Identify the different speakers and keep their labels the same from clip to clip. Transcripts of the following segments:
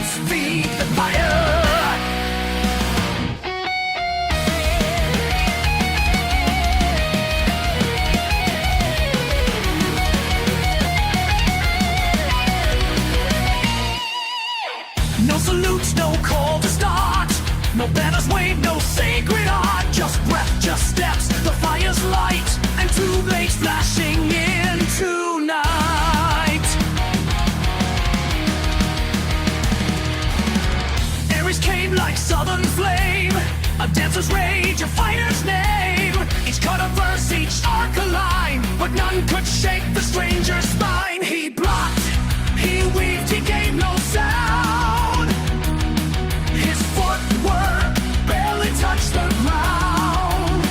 Speaker 1: flames feed the fire. No salutes, no call to start. No banners wave, no sacred art. Just breath, just steps, the fire's light, and two blades flashing into night. Ares came like southern flame, a dancer's rage, a fighter's name. Each cut a verse, each arc a line, but none could shake the stranger's spine. He blocked, he weaved, he gave no sound. His footwork barely touched the ground.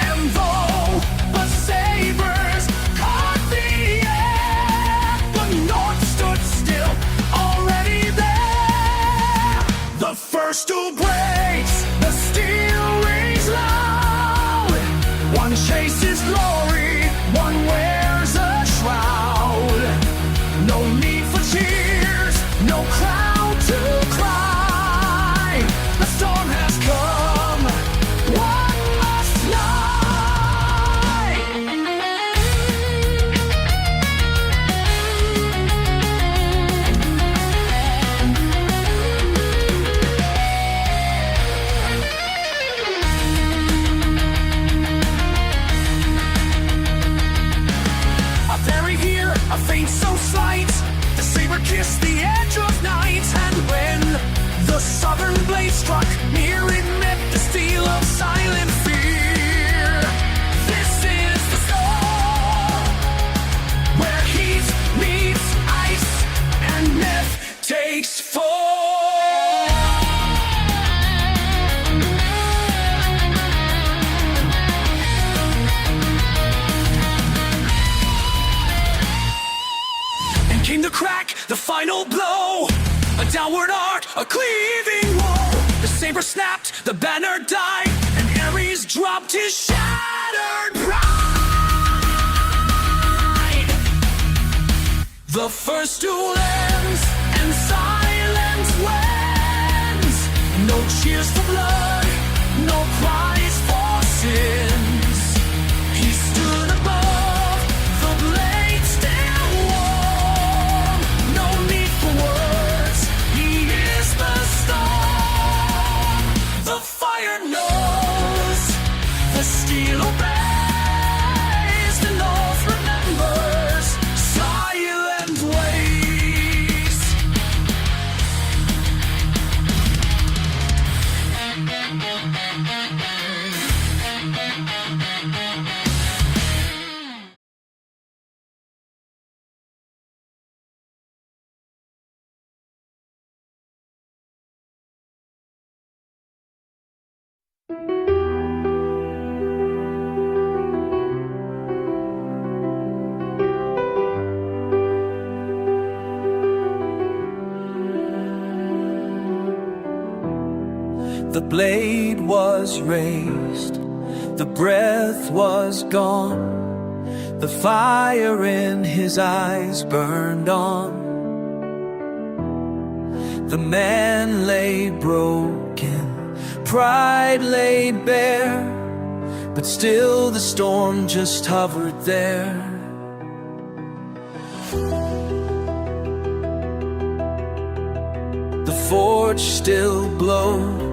Speaker 1: And though the sabers caught the air, the north stood still, already there. The first who breaks, the steel rings loud. One chases glory, one wears a shroud. No need for cheers, no crowd to cry. The storm has come, one must fly. A fairy here, a fate so slight. The saber kissed the edge of night, and when the southern blade struck near, it met the steel of silent fear. This is the storm, where heat meets ice, and myth takes form. And came the crack, the final blow, a downward arc, a cleaving woe. The saber snapped, the banner died, and Ares dropped his shattered pride. The first duel ends, and silence wins. No cheers for blood, no cries for sins. He stood above, the blade still warm. No need for words, he is the storm. The fire knows, the steel obeys, the north remembers silent ways. The blade was raised, the breath was gone, the fire in his eyes burned on. The man lay broken, pride laid bare, but still the storm just hovered there. The forge still glowed,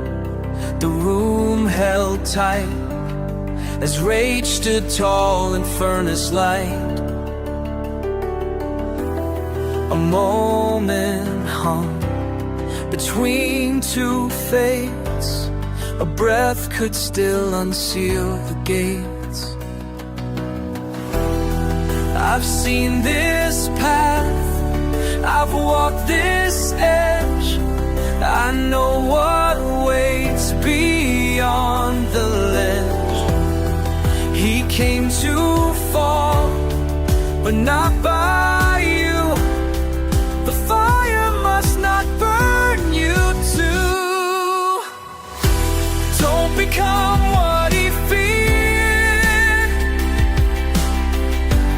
Speaker 1: the room held tight, as rage stood tall in furnace light. A moment hung between two fates, a breath could still unseal the gates. I've seen this path, I've walked this edge, I know what waits beyond the ledge. He came to fall, but not by you. The fire must not burn you too. Don't become what he feared.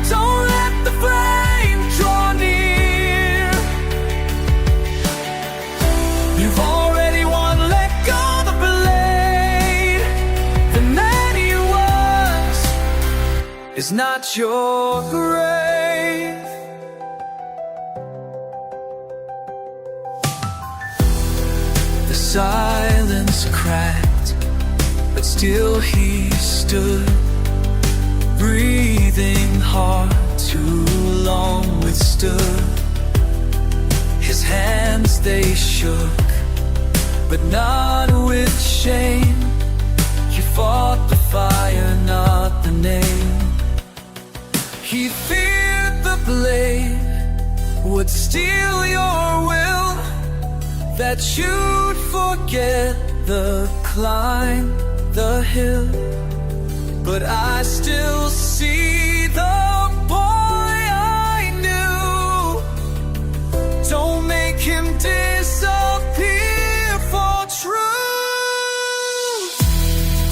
Speaker 1: Don't let the flame draw near. is not your grave. The silence cracked, but still he stood, breathing hard, too long withstood. His hands they shook, but not with shame. He fought the fire, not the name. He feared the blade would steal your will, that you'd forget the climb, the hill. But I still see the boy I knew. Don't make him disappear for truth.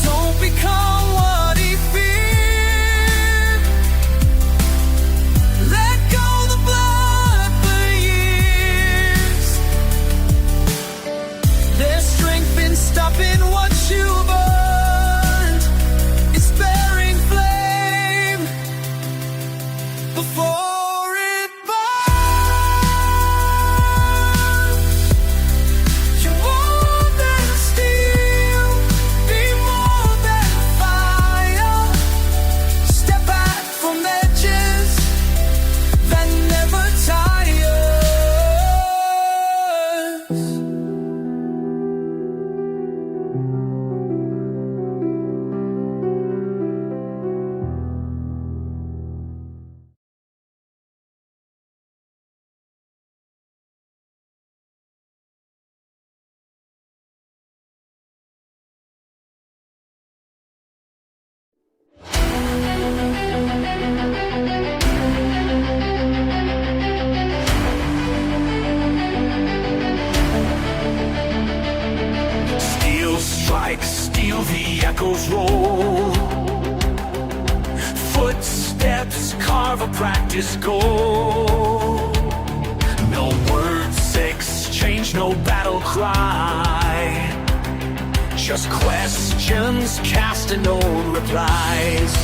Speaker 1: Don't become what he feared. Let go the blood for years. There's strength in stopping what you've earned. It's bearing flame before it burns. You're more than steel, be more than fire. Step back from edges that never tires. Steel strikes, steel the echoes roll. Footsteps carve a practice goal. No words exchange, no battle cry. Just questions cast and no replies.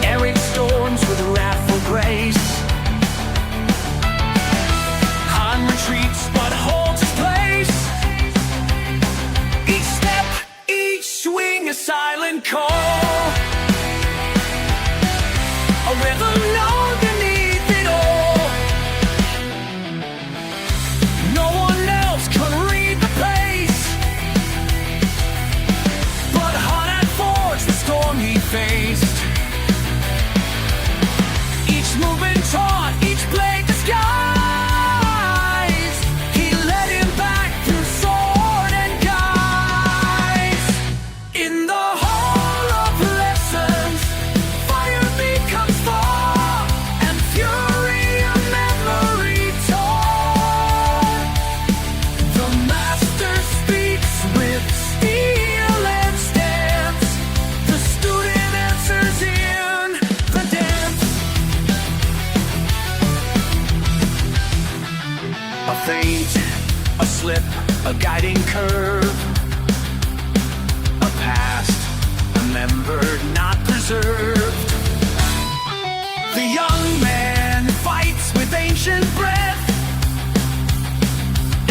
Speaker 1: Airing storms with wrathful grace. Han retreats but holds his place. Each step, each swing a silent call. A rhythm known beneath it all. No one else can read the pace, but Han had forged the storm he faced. Each movement taught, each blade disguised. He led him back through sword and guise. In the hall of lessons, fire becomes fire, and fury a memory taught. The master speaks with steel and stamps. The student answers in the dance. A feint, a slip, a guiding curve. A past, remembered, not preserved. The young man fights with ancient breath,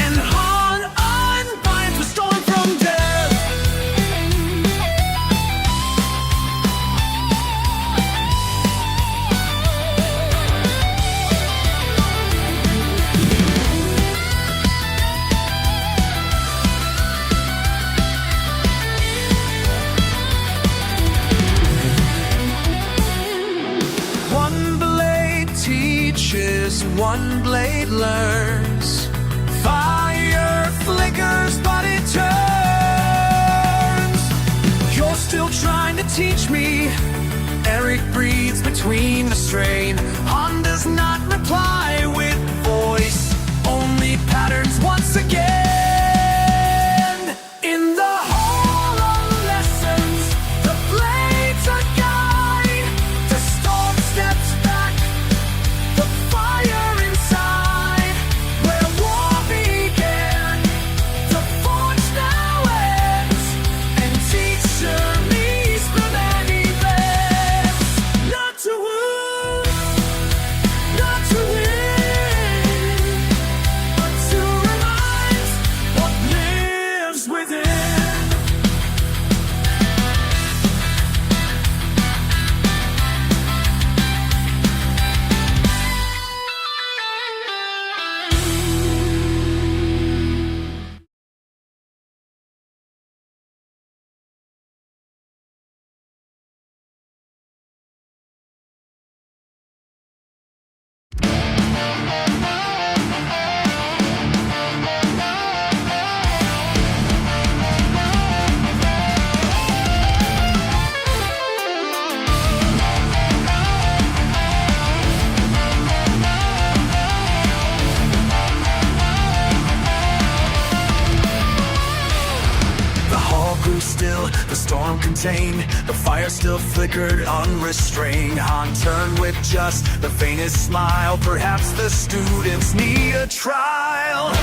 Speaker 1: and Han unbinds the storm from death. One blade teaches, one blade learns. Fire flickers, but it turns. You're still trying to teach me. Eric breathes between the strain. Han does not reply with voice, only patterns once again. In the hall of lessons, the blades are guide. The storm steps back, the fire inside. Where war began, the storm contained, the fire still flickered unrestrained. Han turned with just the faintest smile. Perhaps the students need a trial.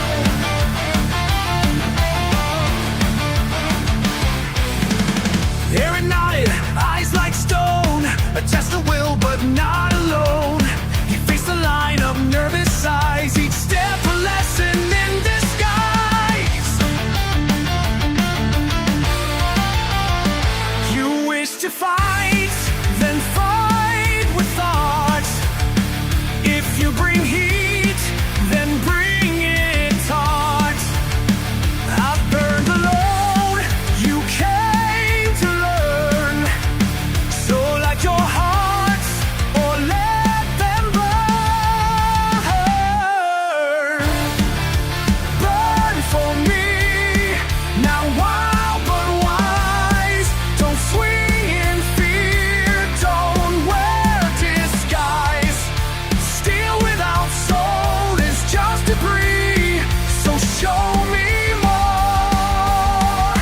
Speaker 1: Aaron nodded, eyes like stone, a test of will but not alone. He faced a line of nervous eyes, each step a lesson in disguise. You wish to fight, then fight with thought. If you bring heat, then bring it taut. I've burned alone, you came to learn. So like your hearts, or let them burn. Burn for me, now wild but wise. Don't swing in fear, don't wear disguise. Steel without soul is just debris. So show me more,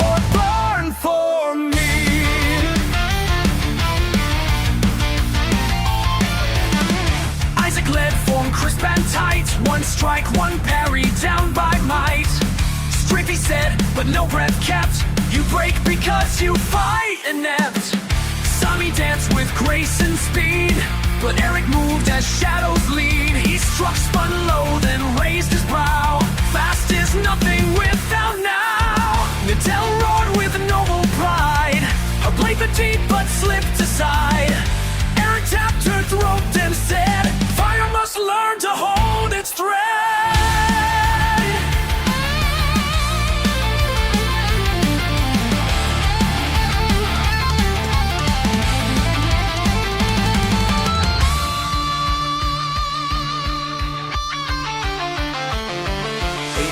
Speaker 1: or burn for me. Isaac led, form crisp and tight. One strike, one parry, down by might. Strength he said, but no breath kept. You break because you fight inept. Saw me dance with grace and speed, but Eric moved as shadows lead. He struck, spun low, then raised his brow. Fast is nothing without now. Nadell roared with noble pride. Her blade the deep but slipped aside. Eric tapped her throat and said, fire must learn to hold its thread.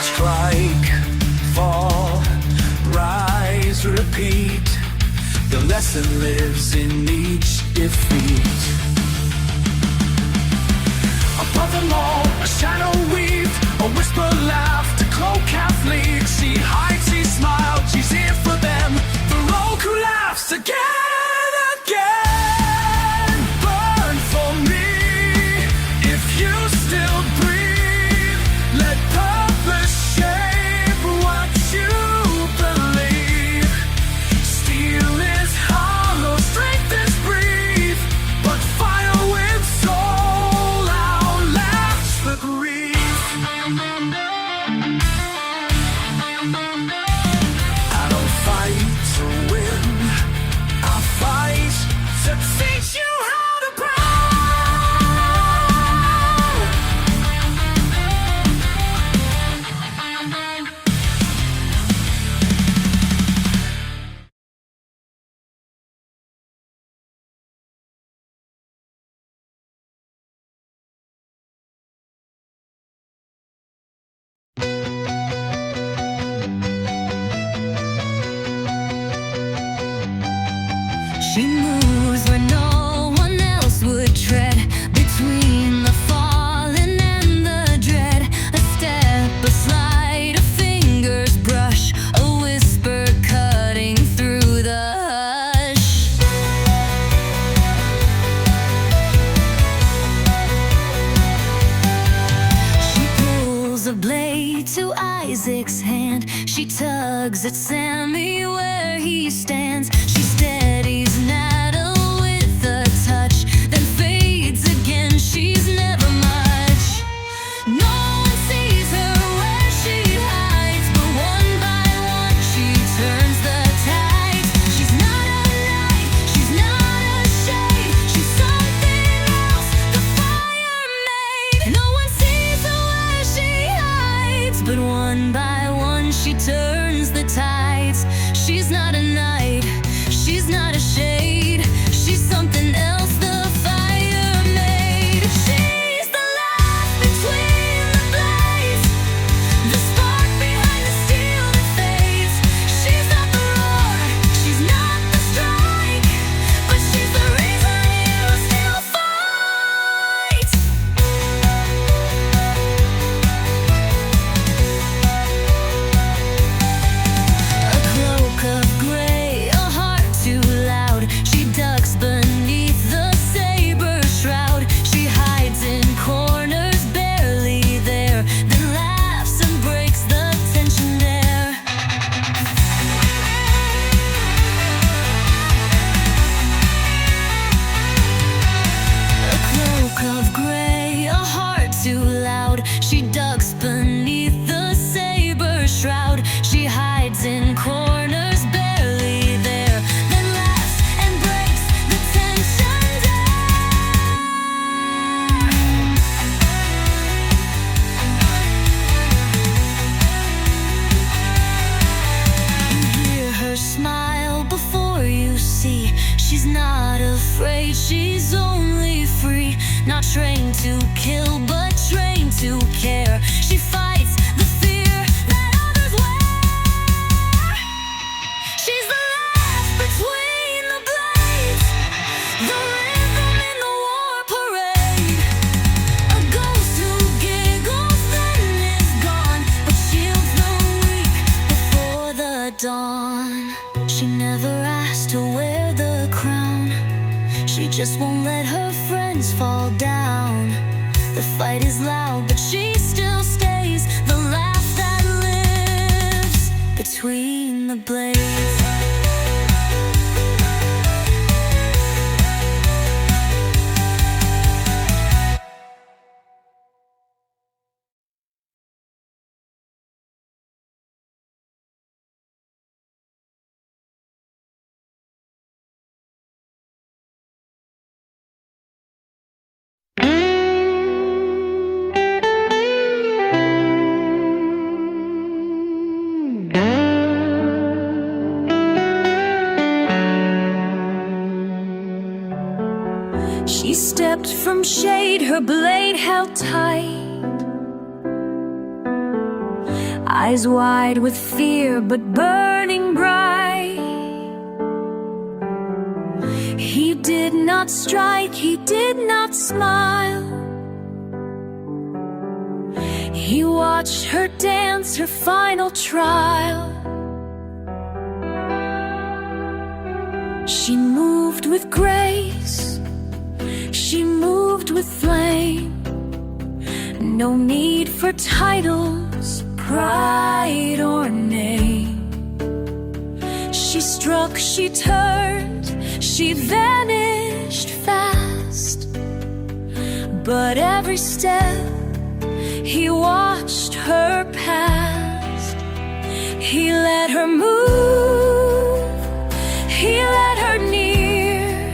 Speaker 1: Strike, fall, rise, repeat. The lesson lives in each defeat. Above them all, a shadow weaved, a whisper laughed, a cloak half league. She hides, she smiled, she's here for them. The rogue who laughs again, again. Burn for me, if you still breathe. Let purpose shape what you believe. Steel is hollow, strength is brief, but fire with soul outlasts the grief. I don't fight to win, I fight to teach you how to bow.
Speaker 2: She moves where no one else would tread, between the fallen and the dread. A step, a slide, a finger's brush, a whisper cutting through the hush. She pulls a blade to Isaac's hand. She tugs at Sammy where he stands. She steadies Nada with a touch, then fades again. She's never much. No one sees her where she hides, but one by one she turns the tides. She's not a knight, she's not a shade. She's something else, the fire made. No one sees her where she hides, but one by one she turns the tides. She's not a knight, she's not a shade. She's something else, the fire made. She's the laugh between the blades, the spark behind the steel that fades. She's not the roar, she's not the strike, but she's the reason you still fight. A cloak of gray She's not afraid, she's only free. Not trained to kill, but trained to care. She fights the fear that others wear. She's the laugh between the blades, the rhythm in the war parade. A ghost who giggles then is gone, but shields the weak before the dawn. She never asked to wear the crown, she just won't let her friends fall down. The fight is loud, but she still stays, the laugh that lives between the blades. She stepped from shade, her blade held tight, eyes wide with fear but burning bright. He did not strike, he did not smile. He watched her dance her final trial. She moved with grace, she moved with flame. No need for titles, pride or name. She struck, she turned, she vanished fast. But every step he watched her past. He let her move, he let her near.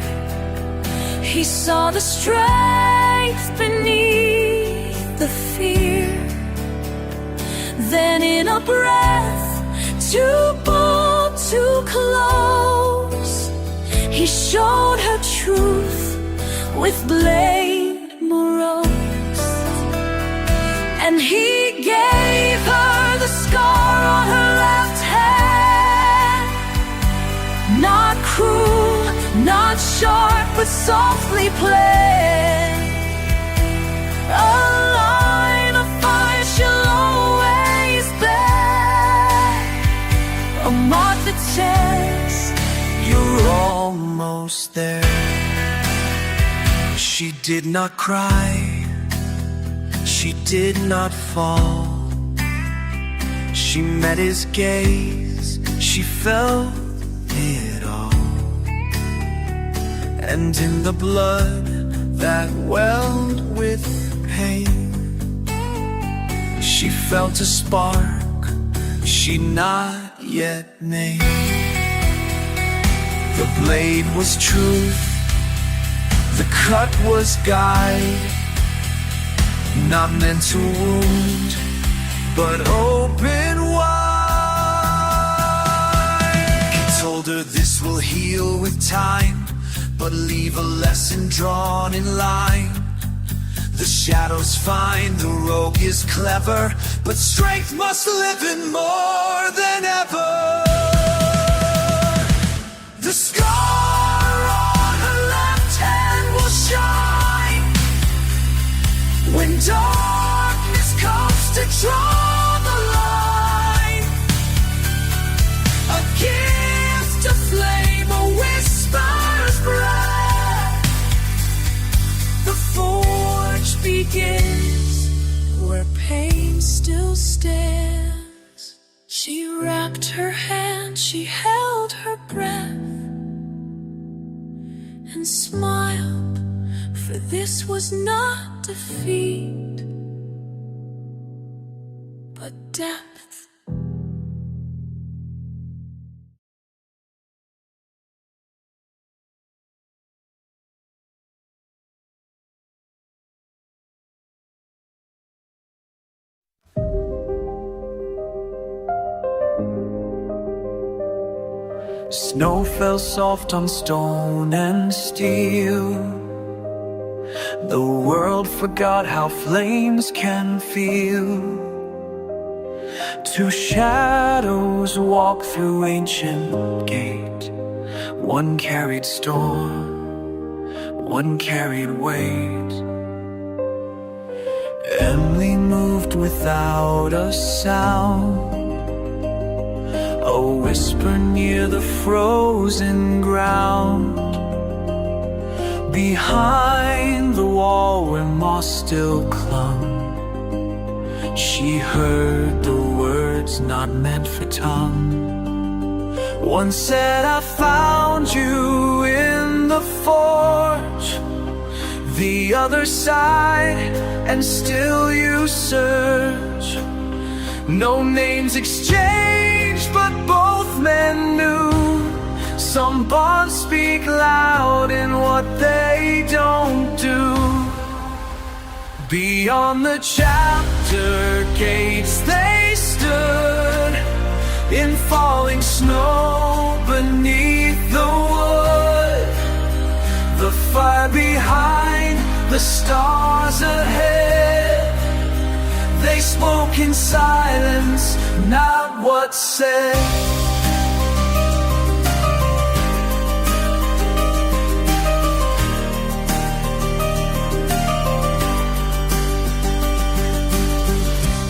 Speaker 2: He saw the strength beneath the fear. Then in a breath, too bold, too close, he showed her truth with blade morose. And he gave her the scar on her left hand. Not cruel, not sharp, but softly played. A line of fire she'll always bear. A mark that says
Speaker 1: You're almost there. She did not cry, she did not fall. She met his gaze, she felt it all. And in the blood that welled with pain, she felt a spark she'd not yet named. The blade was truth, the cut was guide, not meant to wound, but open wide. He told her this will heal with time, but leave a lesson drawn in line. The shadows find the rogue is clever, but strength must live in more than ever. The scar on her left hand will shine when darkness comes to draw the line. A gift, a flame, a whisper's breath. The forge begins where pain still stands. She wrapped her hand, she held her breath and smiled, for this was not defeat, but depth. Snow fell soft on stone and steel. The world forgot how flames can feel. Two shadows walked through ancient gate. One carried storm, one carried weight. Emily moved without a sound, a whisper near the frozen ground. Behind the wall where moss still clung, she heard the words not meant for tongue. One said, I found you in the forge. The other sighed, and still you search. No names exchanged, but both men knew. Some bonds speak loud in what they don't do. Beyond the chapter gates they stood, in falling snow beneath the wood. The fire behind, the stars ahead. They spoke in silence, not what's said.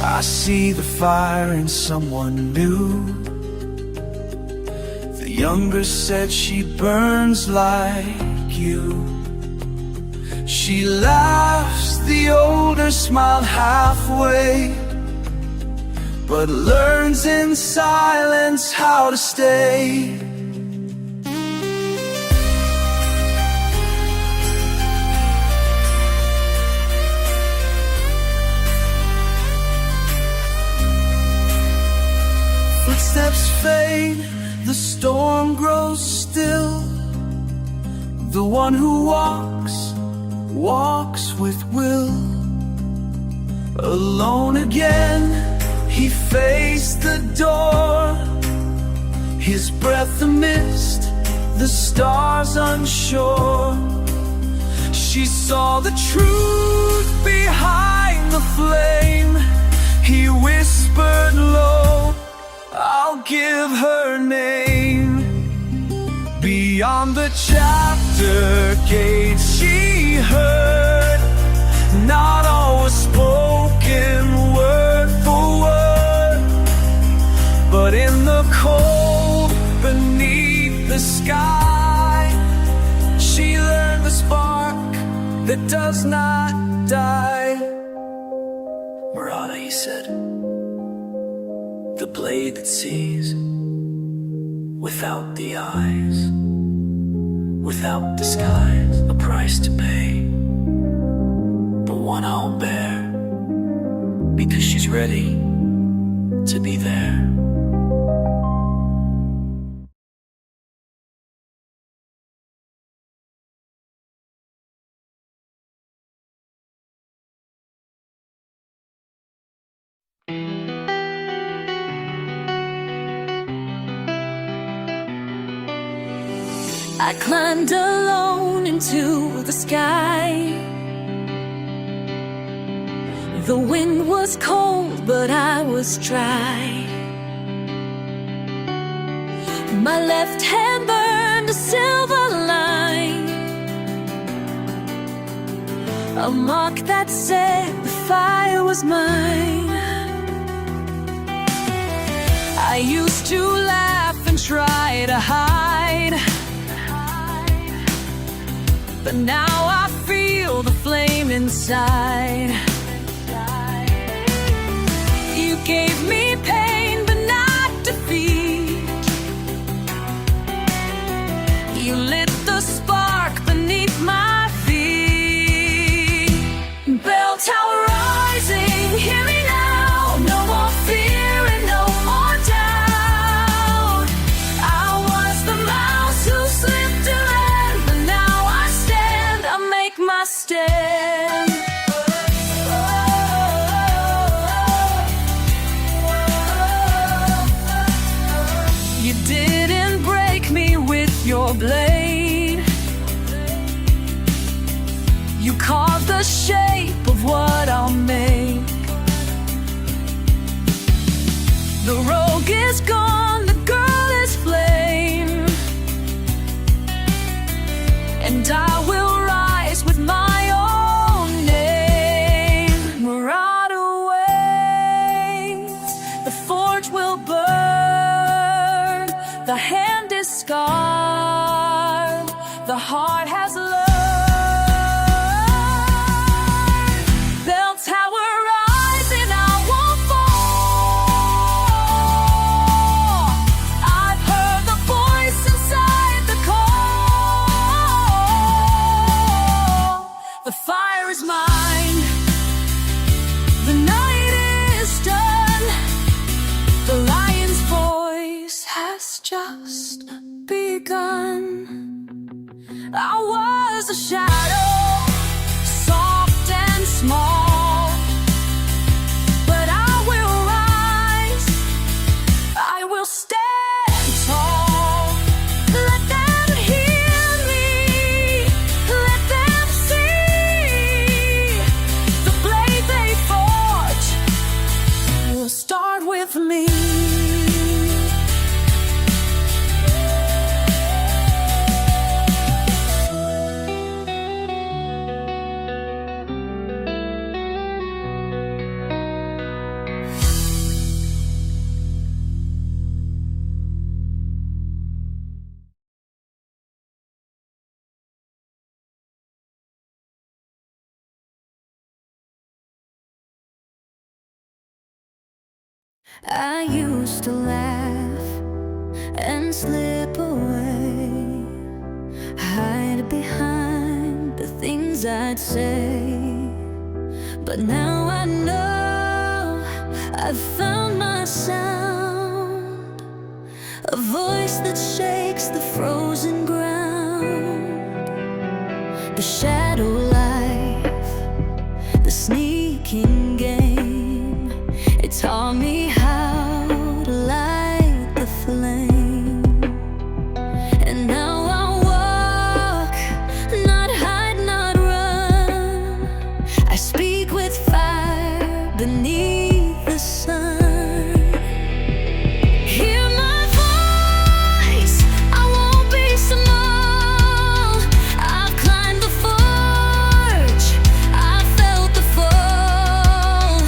Speaker 1: I see the fire in someone new. The younger said she burns like you. She laughs, the older smiled halfway, but learns in silence how to stay. Footsteps fade, the storm grows still. The one who walks, walks with will. Alone again, he faced the door. His breath a mist, the stars unsure. She saw the truth behind the flame. He whispered low, I'll give her name. Beyond the chapter gates she heard, not all was spoken word for word, but in the cold beneath the sky, she learned the spark that does not die. Murata, he said, the blade that sees without the eyes, without disguise, a price to pay, but one I'll bear, because she's ready to be there.
Speaker 2: I climbed alone into the sky. The wind was cold, but I was dry. My left hand burned a silver line, a mark that said the fire was mine. I used to laugh and try to hide, but now I feel the flame inside. You gave me pain, but not defeat. You lit the spark beneath my feet. Bell tower rising, hear me now. No more fear and no more doubt. I was the mouse who slipped and ran, but now I stand, I make my stand. You didn't break your blade. You carve the shape of what I'll make. The rogue is gone, the girl is flame, and I will rise with my own name. Marauder waits, the forge will burn, the hand is scarred, the heart has learned. Bell tower rise and I won't fall. I've heard the voice inside the call. The fire is mine, the night is done, the lion's voice has just begun. I was a shadow, soft and small, but I will rise, I will stand tall. Let them hear me, let them see the blade they forge will start with me. I used to laugh and slip away, hide behind the things I'd say. But now I know I've found my sound, a voice that shakes the frozen ground. The shadow life, the sneaking game, it taught me how to light the flame. And now I walk, not hide, not run. I speak with fire beneath the sun. Hear my voice, I won't be small. I've climbed the forge, I felt the fall.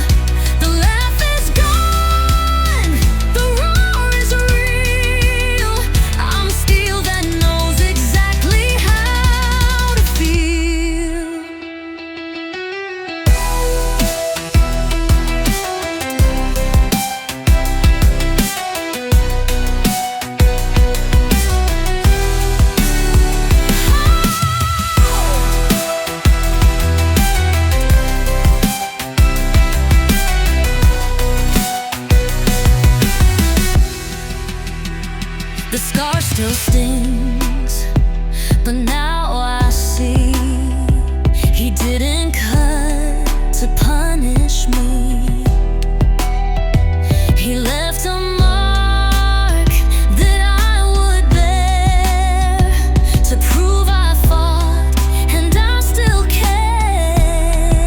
Speaker 2: The laugh is gone, the roar is real. I'm steel that knows exactly how to feel. The scar still stings, but now I see he didn't cut to punish me. He left a mark that I would bear to prove I fought and I still care.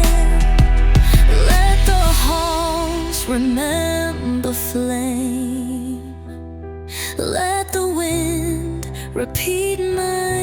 Speaker 2: Let the halls remember flame. Let the wind repeat my